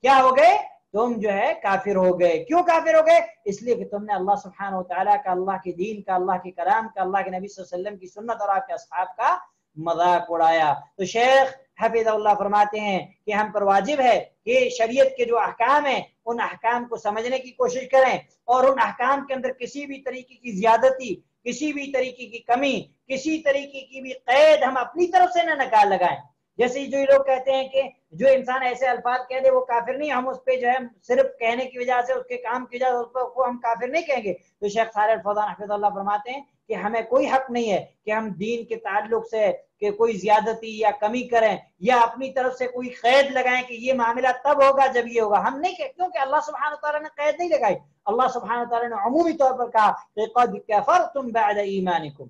کیا ہو گئے؟ تم جو ہے کافر ہو گئے۔ کیوں کافر ہو گئے؟ اس لیے کہ تم نے اللہ سبحانہ وتعالیٰ کا، اللہ کے دین کا، اللہ کے کلام کا، اللہ کے نبی صلی اللہ علیہ وسلم کی سنت اور آپ کے اصحاب کا مذاق اڑایا۔ تو شیخ حفظہ اللہ فرماتے ہیں کہ ہم پر واجب ہے کہ شریعت کے جو احکام ہیں ان احکام کو سمجھنے کی کوشش کریں، اور ان احکام کے اندر کسی بھی طریقے کی زیادتی، کسی بھی طریقے کی کمی، کسی طریقے کی بھی قید ہم اپنی طرف سے نہ لگائیں۔ جیسے جو لوگ کہتے ہیں کہ جو انسان ایسے الفاظ کہہ دے وہ کافر نہیں، ہم اس پہ جو ہے صرف کہنے کی وجہ سے، اس کے کام کی وجہ سے اس کو ہم کافر نہیں کہیں گے۔ تو شیخ صالح الفوزان حفظہ اللہ فرماتے ہیں کہ ہمیں کوئی حق نہیں ہے کہ ہم دین کے تعلق سے کہ کوئی زیادتی یا کمی کریں یا اپنی طرف سے کوئی قید لگائیں کہ یہ معاملہ تب ہوگا جب یہ ہوگا، ہم نہیں کہتے، کیونکہ اللہ سبحانہ وتعالیٰ نے قید نہیں لگائی۔ اللہ سبحانہ وتعالیٰ نے عمومی طور پر کہا کہ قد کفرتم بعد ایمانکم،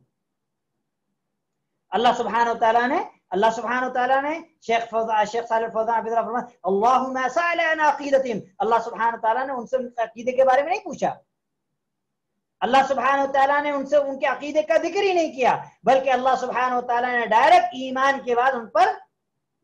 اللہ سبحانہ وتعالیٰ نے شیخ صالح الفوزان اللہم سأل عن عقیدتہم، اللہ سبحانہ وتعالیٰ نے ان سے ان کے عقیدے کے بارے میں نہیں پوچھا، اللہ سبحانہ وتعالیٰ نے ان سے ان کے عقیدے کا ذکر ہی نہیں کیا، بلکہ اللہ سبحانہ وتعالیٰ نے ڈائریکٹ ایمان کے بعد ان پر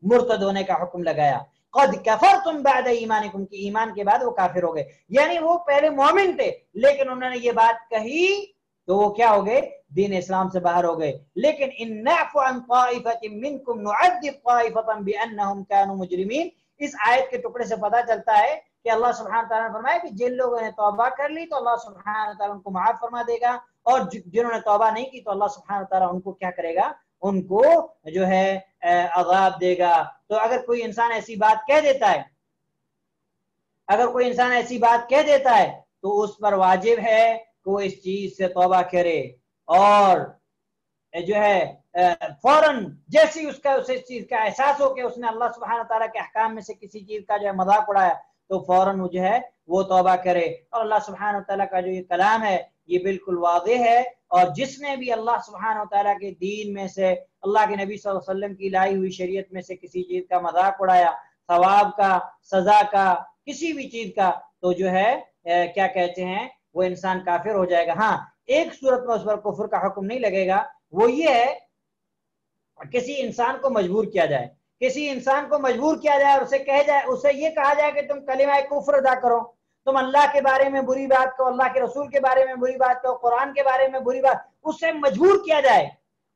مرتد ہونے کا حکم لگایا۔ قد کفرتم بعد ایمانکم، کہ ایمان کے بعد وہ کافر ہو گئے، یعنی وہ پہلے مومن تھے لیکن انہوں نے یہ بات کہی تو وہ کیا ہو گئے؟ دین اسلام سے باہر ہو گئے۔ لیکن ان نعفو عن طائفۃ منکم نعذب طائفۃ بانہم کانوا مجرمین، اس آیت کے ٹکڑے سے پتہ چلتا ہے کہ اللہ سبحانہ تعالیٰ نے فرمایا کہ جن لوگوں نے توبہ کر لی تو اللہ سبحانہ تعالیٰ ان کو معاف فرما دے گا، اور جنہوں نے توبہ نہیں کی تو اللہ سبحانہ تعالیٰ ان کو کیا کرے گا؟ ان کو جو ہے عذاب دے گا۔ تو اگر کوئی انسان ایسی بات کہہ دیتا ہے تو اس پر واجب ہے کہ وہ اس چیز سے توبہ کرے، اور جو ہے فوراً جیسی اس چیز کا احساس ہو کہ اس نے اللہ سبحانہ تعالیٰ کے احکام میں سے کسی چیز کا جو ہے مذاق اڑایا تو فوراً جو ہے وہ توبہ کرے۔ اور اللہ سبحانہ تعالیٰ کا جو یہ کلام ہے یہ بالکل واضح ہے، اور جس نے بھی اللہ سبحانہ وتعالیٰ کے دین میں سے، اللہ کے نبی صلی اللہ علیہ وسلم کی لائی ہوئی شریعت میں سے کسی چیز کا مذاق اڑایا، ثواب کا، سزا کا، کسی بھی چیز کا، تو جو ہے کیا کہتے ہیں وہ انسان کافر ہو جائے گا۔ ہاں ایک صورت میں اس پر کفر کا حکم نہیں لگے گا، وہ یہ ہے کسی انسان کو مجبور کیا جائے، کسی انسان کو مجبور کیا جائے اور اسے یہ کہا جائے کہ تم کلمہ کفر ادا کرو، تم اللہ کے بارے میں بری بات کہو، اللہ کے رسول کے بارے میں بری بات کہو، قرآن کے بارے میں بری بات، اسے مجبور کیا جائے،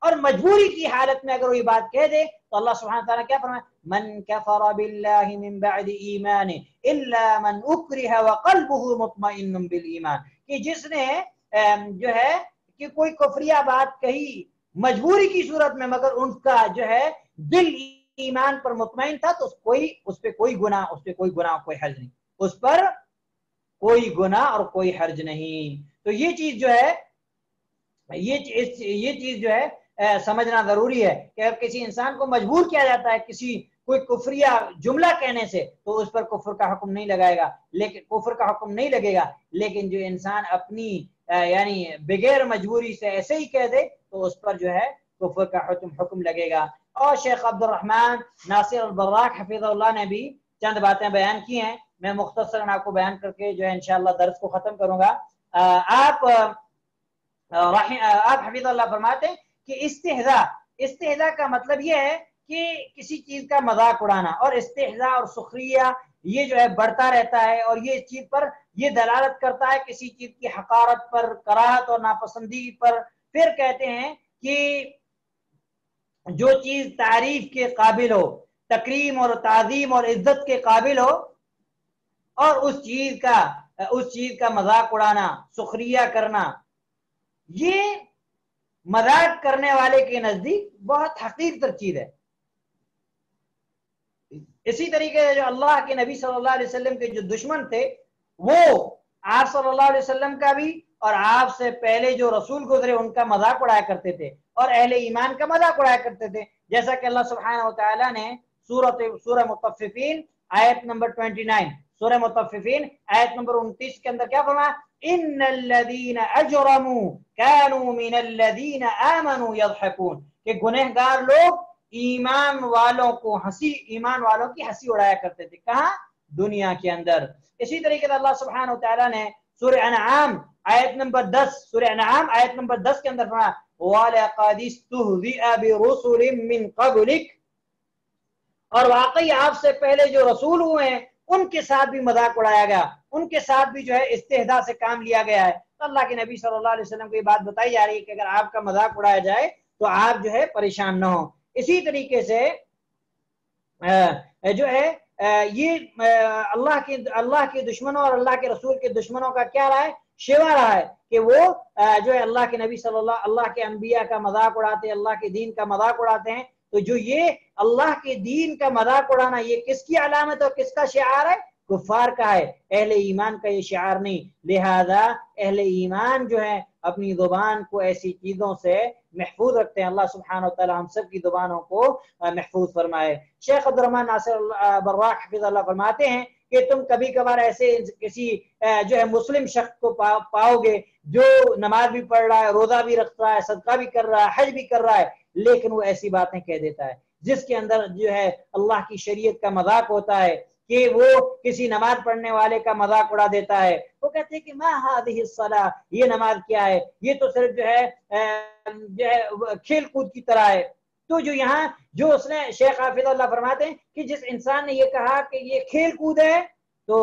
اور مجبوری کی حالت میں اگر وہ یہ بات کہہ دے تو اللہ سبحانہ تعالیٰ کیا فرمائے، من کفر باللہ من بعد ایمان الا من اکرہ وقلبہ مطمئن بالایمان، کہ جس نے جو ہے کہ کوئی کفریہ بات کہی مجبوری کی صورت میں، مگر ان کا جو ہے دل ایمان پر مطمئن تھا، تو اس پہ کوئی گناہ کوئی حرج نہیں، اس پر کوئی گناہ اور کوئی حرج نہیں۔ تو یہ چیز جو ہے سمجھنا ضروری ہے کہ اگر کسی انسان کو مجبور کیا جاتا ہے کوئی کفریہ جملہ کہنے سے، تو اس پر کفر کا حکم نہیں لگے گا، لیکن جو انسان اپنی یعنی بغیر مجبوری سے ایسے ہی کہہ دے تو اس پر جو ہے کفر کا حکم لگے گا۔ اور شیخ عبد الرحمن ناصر البراق حفظہ اللہ نے بھی چند باتیں بیان کی ہیں، میں مختصراً آپ کو بیان کر کے جو ہے انشاءاللہ درس کو ختم کروں گا۔ آپ حفظ اللہ فرماتے ہیں کہ استہزاء کا مطلب یہ ہے کہ کسی چیز کا مذاق اڑانا، اور استہزاء اور سخریہ یہ جو ہے بڑھتا رہتا ہے، اور یہ اس چیز پر یہ دلالت کرتا ہے کسی چیز کی حقارت پر، کراہت اور ناپسندی پر۔ پھر کہتے ہیں کہ جو چیز تعریف کے قابل ہو، تکریم اور تعظیم اور عزت کے قابل ہو، اور اس چیز کا مذاق اڑانا، سخریہ کرنا، یہ مذاق کرنے والے کے نزدیک بہت حقیر تر چیز ہے۔ اسی طریقے سے جو اللہ کے نبی صلی اللہ علیہ وسلم کے جو دشمن تھے، وہ آپ صلی اللہ علیہ وسلم کا بھی اور آپ سے پہلے جو رسول گزرے ان کا مذاق اڑایا کرتے تھے، اور اہل ایمان کا مذاق اڑایا کرتے تھے، جیسا کہ اللہ سبحانہ وتعالیٰ نے سورہ مطففین آیت نمبر 29، سورہ مطففین آیت نمبر 29 کے اندر کیا فرمایا، ان الذین اجرموا كانوا من الذین آمنوا يضحكون، کہ گنہگار لوگ ایمان والوں کی ہنسی اڑایا کرتے تھے، کہاں؟ دنیا کے اندر۔ اسی طریقے سے اللہ سبحانہ وتعالیٰ نے سورہ انعام آیت نمبر 10 کے اندر فرمایا وَلَقَدِ اسْتُهْزِئَ بِرُسُلٍ مِّن قَبْلِكَ، اور واقعی آپ سے پہلے جو رسول ہوئے ہیں ان کے ساتھ بھی مذاق اڑایا گیا، ان کے ساتھ بھی جو ہے استہزاء سے کام لیا گیا ہے۔ تو اللہ کے نبی صلی اللہ علیہ وسلم کو یہ بات بتائی جا رہی ہے کہ اگر آپ کا مذاق اڑایا جائے تو آپ جو ہے پریشان نہ ہوں۔ اسی طریقے سے جو ہے یہ اللہ کے دشمنوں اور اللہ کے رسول کے دشمنوں کا کیا رہا ہے؟ شیوا رہا ہے کہ وہ جو ہے اللہ کے نبی اللہ کے انبیاء کا مذاق اڑاتے ہیں، اللہ کے دین کا مذاق اڑاتے ہیں۔ تو جو یہ اللہ کے دین کا مذاق اڑانا، یہ کس کی علامت اور کس کا شعار ہے؟ کفار کا ہے، اہل ایمان کا یہ شعار نہیں۔ لہذا اہل ایمان جو ہے اپنی زبان کو ایسی چیزوں سے محفوظ رکھتے ہیں۔ اللہ سبحانہ وتعالی ہم سب کی زبانوں کو محفوظ فرمائے۔ شیخ عبد الرحمن ناصر براق حفظ اللہ فرماتے ہیں کہ تم کبھی کبھار ایسے کسی جو ہے مسلم شخص کو پاؤ گے جو نماز بھی پڑھ رہا ہے، روزہ بھی رکھ رہا ہے، صدقہ بھی کر رہا ہے، حج بھی کر رہا ہے، لیکن وہ ایسی باتیں کہہ دیتا ہے جس کے اندر جو ہے اللہ کی شریعت کا مذاق ہوتا ہے، کہ وہ کسی نماز پڑھنے والے کا مذاق اڑا دیتا ہے۔ وہ کہتے ہیں کہ ما هذه الصلاة، یہ نماز کیا ہے؟ یہ تو صرف جو ہے کھیل کود کی طرح ہے۔ تو جو اس نے شیخ حافظ اللہ فرماتے ہیں کہ جس انسان نے یہ کہا کہ یہ کھیل کود ہے، تو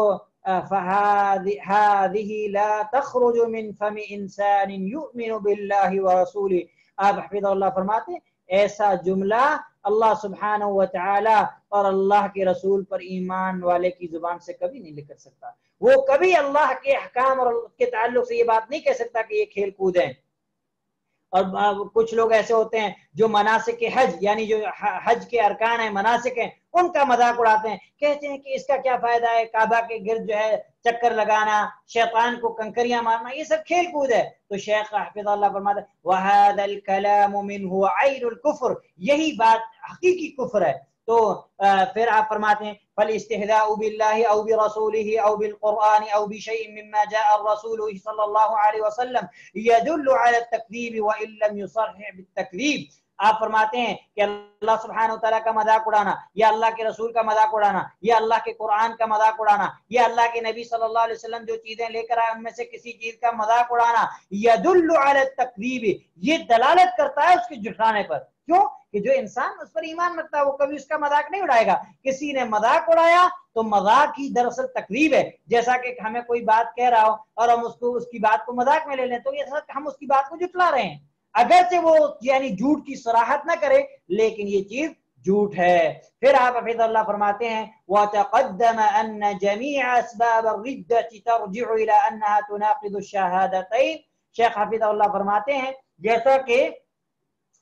فَهَذِهِ لَا تَخْرُجُ مِنْ فَمِ إِنسَانٍ يُؤْمِنُ بِاللَّهِ وَرَسُولِهِ۔ آپ حفظ اللہ فرماتے ہیں ایسا جملہ اللہ سبحانہ وتعالی اور اللہ کے رسول پر ایمان والے کی زبان سے کبھی نہیں نکل سکتا۔ وہ کبھی اللہ کے احکام اور کے تعلق سے یہ بات نہیں کہہ سکتا کہ یہ کھیل کود ہے۔ اور کچھ لوگ ایسے ہوتے ہیں جو مناسک حج، یعنی جو حج کے ارکان ہیں، مناسک ہیں، ان کا مذاق اڑاتے ہیں، کہتے ہیں کہ اس کا کیا فائدہ ہے، کعبہ کے گرد جو ہے چکر لگانا، شیطان کو کنکریاں مارنا، یہ سب کھیل کود ہے۔ تو شیخ حفظ اللہ فرماتے ہیں وَهَذَا الْكَلَامُ مِنْهُ عَيْنُ الْكُفْرِ، یہی بات حقیقی کفر ہے۔ تو پھر آپ فرماتے ہیں فالاستهزاء بالله او برسوله او بالقرآن او بشيء مما جاء الرسول صلی اللہ علیہ وسلم يدل على التكذيب وان لم يصرح بالتكذيب. آپ فرماتے ہیں کہ اللہ سبحانہ وتعالیٰ کا مذاق اڑانا یا اللہ کے رسول کا مذاق اڑانا یا اللہ کے قرآن کا مذاق اڑانا یا اللہ کے نبی صلی اللہ علیہ وسلم جو چیزیں لے کر آئے ان میں سے کسی چیز کا مذاق اڑانا یدل علی التکذیب، یہ دلالت کرتا ہے اس کے جھٹلانے پر. کیوں کہ جو انسان اس پر ایمان رکھتا ہے وہ کبھی اس کا مذاق نہیں اڑائے گا. کسی نے مذاق اڑایا تو مذاق ہی دراصل تکذیب ہے. جیسا کہ ہمیں کوئی بات کہہ رہا ہو اور ہم اس کی بات کو مذاق میں لے لیں تو یہ ہم اس کی بات کو جھٹلا رہے ہیں، اگرچہ وہ یعنی جھوٹ کی صراحت نہ کرے لیکن یہ چیز جھوٹ ہے. پھر آپ حفظ اللہ فرماتے ہیں وَتَقَدَّمَ أَنَّ جَمِيعَ أَسْبَابَ الرِّدَّةِ تَرْجِعُ إِلَىٰ أَنَّهَا تُنَاقِضُ الشَّهَادَتَيْنِ. شیخ حفظ اللہ فرماتے ہیں جیسا کہ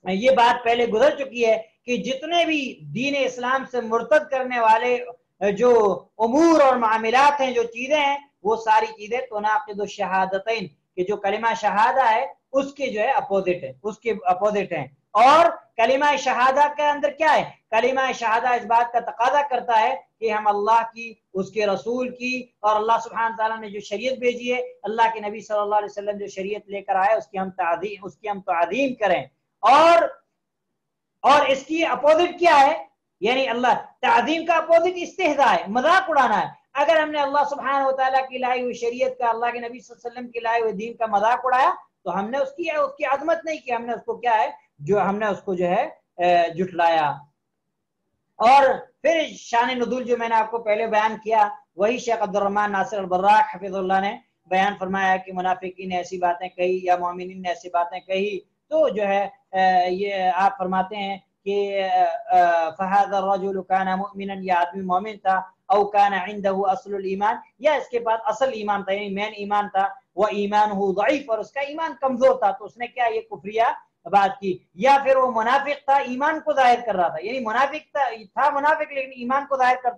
یہ بات پہلے گزر چکی ہے کہ جتنے بھی دین اسلام سے مرتد کرنے والے جو امور اور معاملات ہیں، جو چیزیں ہیں، وہ ساری چیزیں تناقض الشہادتین، کہ جو کلمہ شہادہ ہے اس کے جو ہے اپوزٹ ہے، اس کے اپوزٹ ہیں. اور کلمہ شہادہ کے اندر کیا ہے؟ کلمہ شہادہ اس بات کا تقاضا کرتا ہے کہ ہم اللہ کی، اس کے رسول کی اور اللہ سبحانہ تعالیٰ نے جو شریعت بھیجی ہے، اللہ کے نبی صلی اللہ علیہ وسلم جو شریعت لے کر آئے اس کی ہم تعظیم کریں. اور اس کی اپوزٹ کیا ہے؟ یعنی اللہ تعظیم کا اپوزٹ استہزاء ہے، مذاق اڑانا ہے. اگر ہم نے اللہ سبحانہ و تعالیٰ کی لائی ہوئی شریعت کا، اللہ کے نبی صلی اللہ علیہ وسلم کی لائے ہوئے دین کا مذاق اڑایا تو ہم نے اس کی عظمت نہیں کی، ہم نے اس کو کیا ہے، جو ہم نے اس کو جو ہے جھٹلایا. اور پھر شان نزول جو میں نے آپ کو پہلے بیان کیا وہی شیخ عبد الرحمن ناصر البراق حفظ اللہ نے بیان فرمایا کہ منافقین نے ایسی باتیں کہی یا مومنین نے ایسی باتیں کہی تو جو ہے یہ آپ فرماتے ہیں کہ فَهَذَا الرَّجُلُ كَانَ مُؤْمِنًا، یہ آدمی مومن تھا، او كان عنده اصل الایمان، یا اس کے پاس اصل ایمان تھا یعنی مین ایمان تھا، وَإِيمَانُهُ ضعیف، اور اس کا ایمان کمزور تھا تو اس نے کیا یہ کفریہ بات کی. یا پھر وہ منافق تھا، ایمان کو ظاہر کر رہا تھا، یعنی منافق تھا منافق لیکن ایمان کو ظاہر کر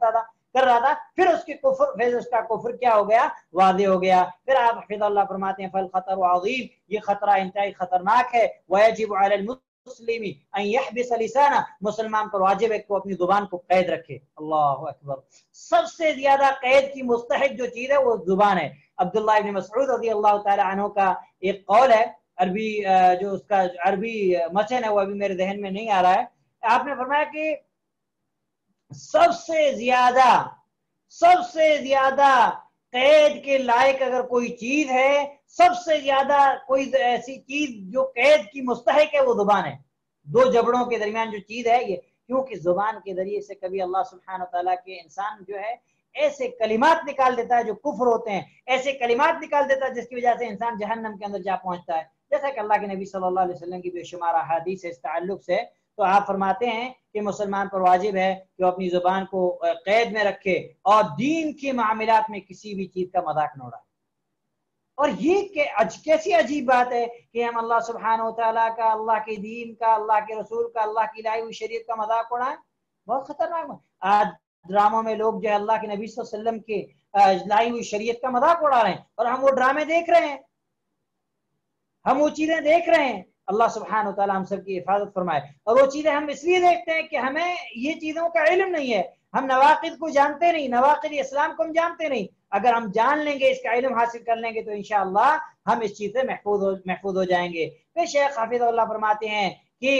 رہا تھا، پھر اس کے کفر، پھر اس کا کفر کیا ہو گیا، واضح ہو گیا. پھر آپ حفظ اللہ فرماتے ہیں فالخطر عظیم، یہ خطرہ انتہائی خطرناک ہے. وَيَجِبُ عَلَى الْمُسْلِمِ أَن يَحْبِسَ لِسَانَهُ، مسلمان پر واجب ہے کہ وہ اپنی زبان کو قید رکھے. اللہ اکبر. سب سے زیادہ قید کی مستحق جو چیز ہے وہ زبان ہے. عبداللہ ابن مسعود رضی اللہ تعالی عنہ کا ایک قول ہے، عربی جو اس کا عربی متن ہے وہ ابھی میرے ذہن میں نہیں آ رہا ہے. آپ نے فرمایا کہ سب سے زیادہ قید کے لائق اگر کوئی چیز ہے، سب سے زیادہ کوئی ایسی چیز جو قید کی مستحق ہے وہ زبان ہے. دو جبڑوں کے درمیان جو چیز ہے یہ، کیونکہ زبان کے ذریعے سے کبھی اللہ سبحانہ تعالیٰ کے انسان جو ہے ایسے کلمات نکال دیتا ہے جو کفر ہوتے ہیں، ایسے کلمات نکال دیتا ہے جس کی وجہ سے انسان جہنم کے اندر جا پہنچتا ہے. جیسا کہ اللہ کے نبی صلی اللہ علیہ وسلم کی بے شمار احادیث ہے اس تعلق سے. تو آپ فرماتے ہیں کہ مسلمان پر واجب ہے کہ وہ اپنی زبان کو قید میں رکھے اور دین کے معاملات میں کسی بھی چیز کا مذاق نہ اڑائے. اور یہ کیسی عجیب بات ہے کہ ہم اللہ سبحانہ و تعالیٰ کا، اللہ کے دین کا، اللہ کے رسول کا، اللہ کی لائی ہوئی شریعت کا مذاق اڑائیں. بہت خطرناک. آج ڈراموں میں لوگ جو ہے اللہ کے نبی صلی اللہ علیہ وسلم کے لائی ہوئی شریعت کا مذاق اڑا رہے ہیں اور ہم وہ ڈرامے دیکھ رہے ہیں، ہم وہ چیزیں دیکھ رہے ہیں. اللہ سبحانہ و تعالیٰ ہم سب کی حفاظت فرمائے. اور وہ چیزیں ہم اس لیے دیکھتے ہیں کہ ہمیں یہ چیزوں کا علم نہیں ہے، ہم نواقض کو جانتے نہیں، نواقض اسلام کو ہم جانتے نہیں. اگر ہم جان لیں گے، اس کا علم حاصل کر لیں گے تو انشاءاللہ ہم اس چیز سے محفوظ ہو جائیں گے. پھر شیخ حافظ اللہ فرماتے ہیں کہ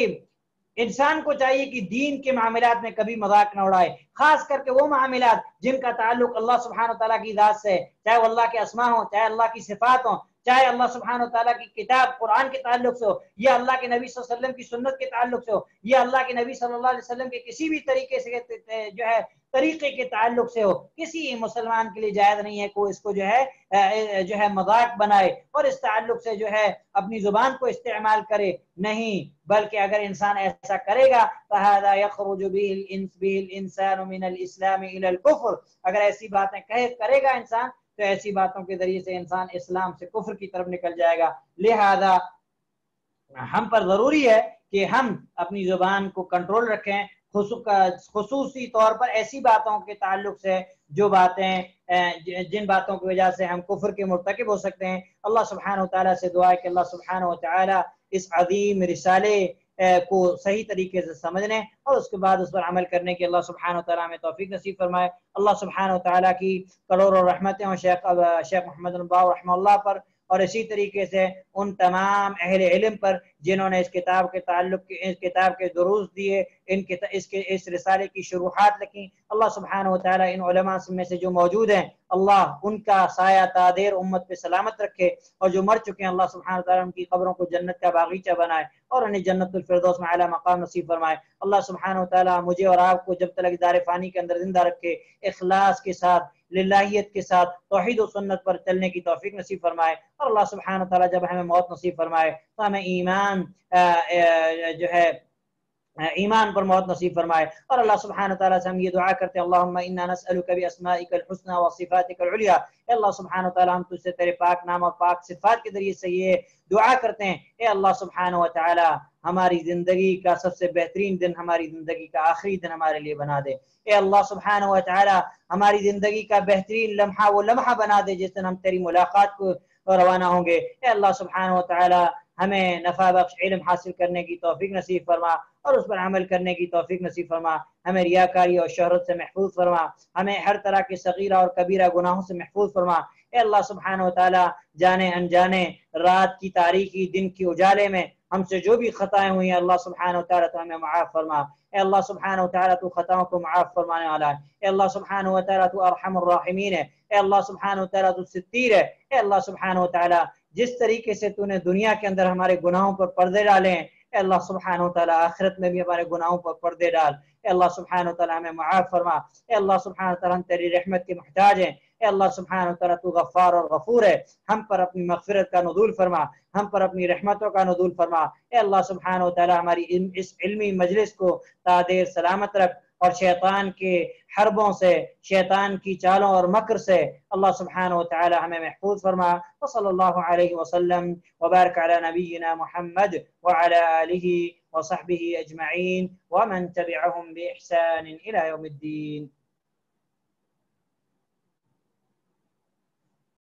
انسان کو چاہیے کہ دین کے معاملات میں کبھی مذاق نہ اڑائے، خاص کر کے وہ معاملات جن کا تعلق اللہ سبحانہ تعالیٰ کی ذات سے، چاہے وہ اللہ کے اسماء ہوں، چاہے اللہ کی صفات ہوں، چاہے اللہ سبحانہ تعالیٰ کی کتاب قرآن کے تعلق سے ہو، یا اللہ کے نبی صلی اللہ علیہ وسلم کی سنت کے تعلق سے ہو، یا اللہ کے نبی صلی اللہ علیہ وسلم کے کسی بھی طریقے سے جو ہے طریقے کے تعلق سے ہو. کسی مسلمان کے لیے جائز نہیں ہے کہ اس کو جو ہے مذاق بنائے اور اس تعلق سے جو ہے اپنی زبان کو استعمال کرے. نہیں، بلکہ اگر انسان ایسا کرے گا فَهَذَا يَخْرُجُ بِهِ الْإِنسَانُ مِنَ الْإِسْلَامِ إِلَى الْكُفْرِ، اگر ایسی باتیں کرے گا انسان تو ایسی باتوں کے ذریعے سے انسان اسلام سے کفر کی طرف نکل جائے گا. لہذا ہم پر ضروری ہے کہ ہم اپنی زبان کو کنٹرول رکھیں، خصوصی طور پر ایسی باتوں کے تعلق سے جو باتیں جن باتوں کی وجہ سے ہم کفر کے مرتکب ہو سکتے ہیں. اللہ سبحانہ و تعالیٰ سے دعا ہے کہ اللہ سبحانہ و تعالیٰ اس عظیم رسالے کو صحیح طریقے سے سمجھنے اور اس کے بعد اس پر عمل کرنے کی اللہ سبحانہ و تعالیٰ ہمیں توفیق نصیب فرمائے۔ اللہ سبحانہ و تعالیٰ کی کروڑوں رحمتیں ہوں شیخ محمد الباؤ رحمہ اللہ پر، اور اسی طریقے سے ان تمام اہل علم پر جنہوں نے اس کتاب کے تعلق اس کتاب کے دروس دیے، اس رسالے کی شروحات لکھیں۔ اللہ سبحانہ و تعالیٰ ان علماء میں سے جو موجود ہیں اللہ ان کا سایہ تادیر امت پہ سلامت رکھے، اور جو مر چکے ہیں اللہ سبحانہ و تعالیٰ ان کی قبروں کو جنت کا باغیچہ بنائے اور انہیں جنت الفردوس میں اعلیٰ مقام نصیب فرمائے۔ اللہ سبحانہ و تعالیٰ مجھے اور آپ کو جب تک دار فانی کے اندر زندہ رکھے اخلاص کے ساتھ، للہیت کے ساتھ، توحید و سنت پر چلنے کی توفیق نصیب فرمائے، اور اللہ سبحانہ و تعالیٰ جب ہمیں موت نصیب فرمائے تو ہمیں ایمان پر موت نصیب فرمائے۔ اور اللہ سبحانہ وتعالیٰ سے ہم یہ دعا کرتے ہیں اللہم انا نسألک باسمائک الحسنى وصفاتک العلیٰ، اے اللہ سبحانہ وتعالیٰ ہم تجھ سے تیرے پاک نام اور پاک صفات کے ذریعے سے یہ دعا کرتے ہیں، اے اللہ سبحانہ وتعالیٰ ہماری زندگی کا سب سے بہترین دن ہماری زندگی کا آخری دن ہمارے لیے بنا دے، اے اللہ سبحانہ وتعالیٰ ہماری زندگی کا بہترین لمحہ وہ لمحہ بنا دے جس دن ہم تیری ملاقات کو روانہ ہوں گے۔ اے اللہ سبحانہ وتعالیٰ ہمیں نفع بخش علم حاصل کرنے کی توفیق نصیب فرما اور اس پر عمل کرنے کی توفیق نصیب فرما، ہمیں ریاکاری اور شہرت سے محفوظ فرما، ہمیں ہر طرح کے صغیرہ اور کبیرہ گناہوں سے محفوظ فرما۔ اے اللہ سبحانہ وتعالیٰ جانے انجانے رات کی تاریکی دن کی اجالے میں ہم سے جو بھی خطائیں ہوئی ہیں اللہ سبحانہ وتعالیٰ تو ہمیں معاف فرما، اے اللہ سبحانہ وتعالیٰ تو خطاؤں کو معاف فرمانے والا ہے، اے اللہ سبحانہ وتعالیٰ تو ارحم الراحمین ہے، اے اللہ سبحانہ وتعالیٰ تو ستیر ہے، اے اللہ سبحانہ وتعالیٰ جس طریقے سے تو نے دنیا کے اندر ہمارے گناہوں پر پردے ڈالے ہیں، اے اللہ سبحانہ وتعالیٰ آخرت میں بھی ہمارے گناہوں پر پردے ڈال، اے اللہ سبحانہ وتعالیٰ ہمیں معاف فرما، اے اللہ سبحانہ وتعالیٰ ہم تیری رحمت کے محتاج ہیں، اے اللہ سبحانہ وتعالیٰ تو غفار اور غفور ہے، ہم پر اپنی مغفرت کا نزول فرما، ہم پر اپنی رحمتوں کا نزول فرما، اے اللہ سبحانہ وتعالیٰ ہماری اس علمی مجلس کو تا دیر سلامت رکھ، اور شیطان کے حربوں سے، شیطان کی چالوں اور مکر سے اللہ سبحانہ وتعالی ہمیں محفوظ فرما۔ وصلی اللہ علیہ وسلم وبارک علی نبینا محمد وعلی آلہ وصحبہ اجمعین ومن تبعهم بإحسان إلى يوم الدين۔